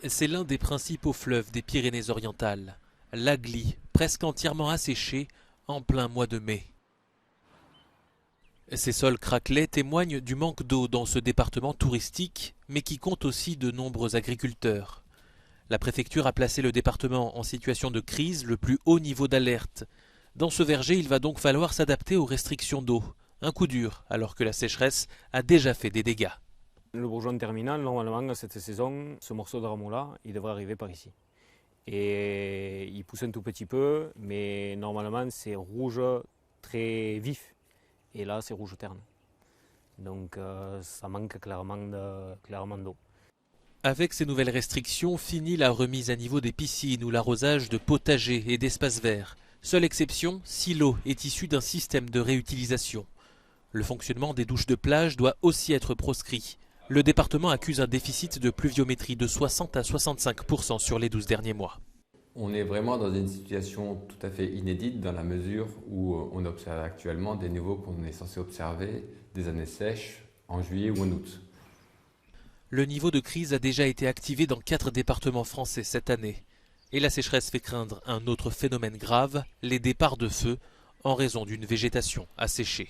C'est l'un des principaux fleuves des Pyrénées-Orientales, l'Agly, presque entièrement asséché en plein mois de mai. Ces sols craquelés témoignent du manque d'eau dans ce département touristique, mais qui compte aussi de nombreux agriculteurs. La préfecture a placé le département en situation de crise, le plus haut niveau d'alerte. Dans ce verger, il va donc falloir s'adapter aux restrictions d'eau. Un coup dur, alors que la sécheresse a déjà fait des dégâts. Le bourgeon terminal, normalement, cette saison, ce morceau de rameau-là, il devrait arriver par ici. Et il pousse un tout petit peu, mais normalement, c'est rouge très vif. Et là, c'est rouge terne. Donc, ça manque clairement d'eau. Avec ces nouvelles restrictions, fini la remise à niveau des piscines ou l'arrosage de potagers et d'espaces verts. Seule exception, si l'eau est issue d'un système de réutilisation. Le fonctionnement des douches de plage doit aussi être proscrit. Le département accuse un déficit de pluviométrie de 60 à 65% sur les 12 derniers mois. On est vraiment dans une situation tout à fait inédite dans la mesure où on observe actuellement des niveaux qu'on est censé observer des années sèches en juillet ou en août. Le niveau de crise a déjà été activé dans 4 départements français cette année. Et la sécheresse fait craindre un autre phénomène grave, les départs de feu, en raison d'une végétation asséchée.